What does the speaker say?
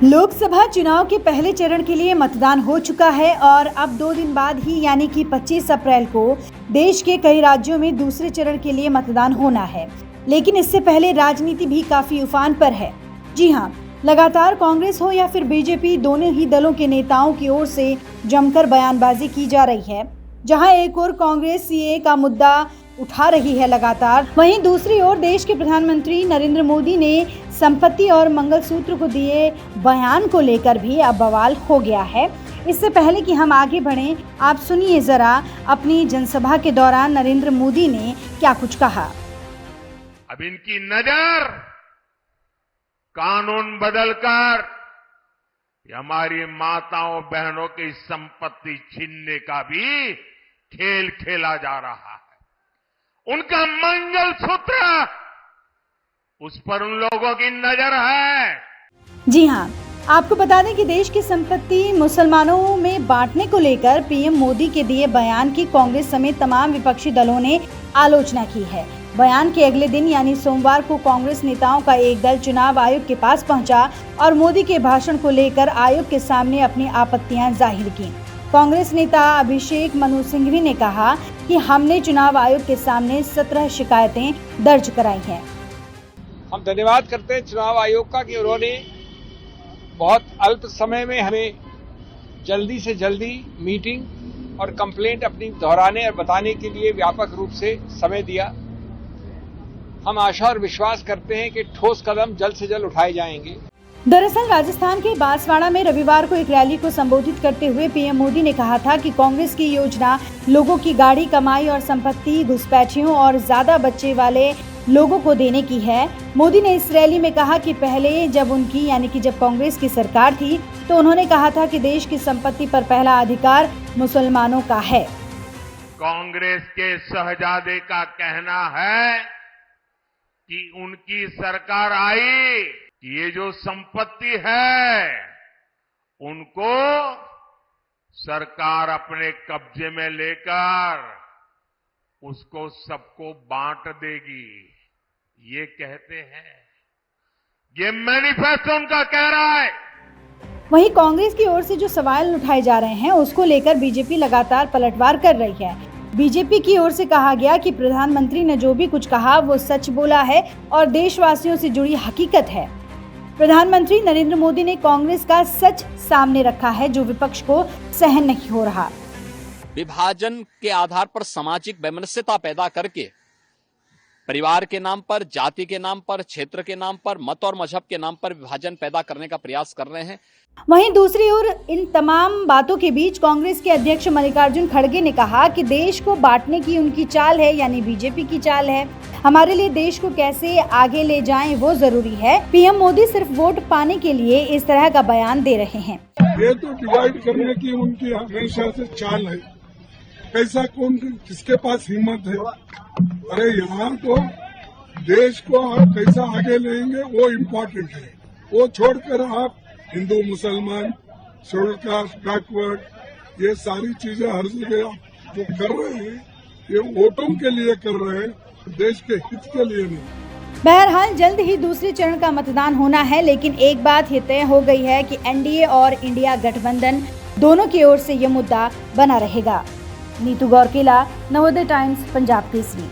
लोकसभा चुनाव के पहले चरण के लिए मतदान हो चुका है और अब 2 दिन बाद ही यानी कि 25 अप्रैल को देश के कई राज्यों में दूसरे चरण के लिए मतदान होना है। लेकिन इससे पहले राजनीति भी काफी उफान पर है। जी हां, लगातार कांग्रेस हो या फिर बीजेपी, दोनों ही दलों के नेताओं की ओर से जमकर बयानबाजी की जा रही है। जहां एक ओर कांग्रेस सीएए का मुद्दा उठा रही है लगातार, वहीं दूसरी ओर देश के प्रधानमंत्री नरेंद्र मोदी ने संपत्ति और मंगलसूत्र को दिए बयान को लेकर भी अब बवाल हो गया है। इससे पहले कि हम आगे बढ़ें, आप सुनिए जरा अपनी जनसभा के दौरान नरेंद्र मोदी ने क्या कुछ कहा। अब इनकी नजर कानून बदलकर हमारी माताओं बहनों की संपत्ति छीनने का भी खेल खेला जा रहा है। उनका मंगलसूत्र, उस पर उन लोगों की नजर है। जी हां, आपको बता दें कि देश की संपत्ति मुसलमानों में बांटने को लेकर पीएम मोदी के दिए बयान की कांग्रेस समेत तमाम विपक्षी दलों ने आलोचना की है। बयान के अगले दिन यानी सोमवार को कांग्रेस नेताओं का एक दल चुनाव आयोग के पास पहुंचा और मोदी के भाषण को लेकर आयोग के सामने अपनी आपत्तियां जाहिर की। कांग्रेस नेता अभिषेक मनु सिंघवी ने कहा कि हमने चुनाव आयोग के सामने 17 शिकायतें दर्ज कराई हैं। हम धन्यवाद करते हैं चुनाव आयोग का कि उन्होंने बहुत अल्प समय में हमें जल्दी से जल्दी मीटिंग और कंप्लेंट अपनी दोहराने और बताने के लिए व्यापक रूप से समय दिया। हम आशा और विश्वास करते हैं कि ठोस कदम जल्द से जल्द उठाए जाएंगे। दरअसल राजस्थान के बांसवाड़ा में रविवार को एक रैली को संबोधित करते हुए पीएम मोदी ने कहा था कि कांग्रेस की योजना लोगों की गाढ़ी कमाई और संपत्ति घुसपैठियों और ज्यादा बच्चे वाले लोगों को देने की है। मोदी ने इस रैली में कहा कि पहले जब उनकी यानी कि जब कांग्रेस की सरकार थी तो उन्होंने कहा था कि देश की संपत्ति पर पहला अधिकार मुसलमानों का है। कांग्रेस के शहजादे का कहना है कि उनकी सरकार आई, ये जो संपत्ति है उनको सरकार अपने कब्जे में लेकर उसको सबको बांट देगी, ये कहते हैं। ये मैनिफेस्टो उनका कह रहा है। वहीं कांग्रेस की ओर से जो सवाल उठाए जा रहे हैं उसको लेकर बीजेपी लगातार पलटवार कर रही है। बीजेपी की ओर से कहा गया कि प्रधानमंत्री ने जो भी कुछ कहा वो सच बोला है और देशवासियों से जुड़ी हकीकत है। प्रधानमंत्री नरेंद्र मोदी ने कांग्रेस का सच सामने रखा है जो विपक्ष को सहन नहीं हो रहा। विभाजन के आधार पर सामाजिक वैमनस्यता पैदा करके परिवार के नाम पर, जाति के नाम पर, क्षेत्र के नाम पर, मत और मजहब के नाम पर विभाजन पैदा करने का प्रयास कर रहे हैं। वहीं दूसरी ओर इन तमाम बातों के बीच कांग्रेस के अध्यक्ष मल्लिकार्जुन खड़गे ने कहा कि देश को बांटने की उनकी चाल है, यानी बीजेपी की चाल है। हमारे लिए देश को कैसे आगे ले जाएं वो जरूरी है। पीएम मोदी सिर्फ वोट पाने के लिए इस तरह का बयान दे रहे हैं। ये तो डिवाइड करने की उनकी हमेशा से चाल है। कैसा कौन किसके पास हिम्मत है? अरे यहाँ तो देश को आप कैसा आगे लेंगे वो इम्पोर्टेंट है। वो छोड़कर आप हिंदू मुसलमान, शेड्यूल कास्ट, बैकवर्ड, ये सारी चीजें हर जगह आप जो कर रहे हैं ये वोटों के लिए कर रहे हैं, देश के हित के लिए नहीं। बहरहाल जल्द ही दूसरे चरण का मतदान होना है, लेकिन एक बात ये तय हो गई है कि एनडीए और इंडिया गठबंधन दोनों की ओर से ये मुद्दा बना रहेगा। नीतू गौरकिला, नवोदय टाइम्स, पंजाब केसरी।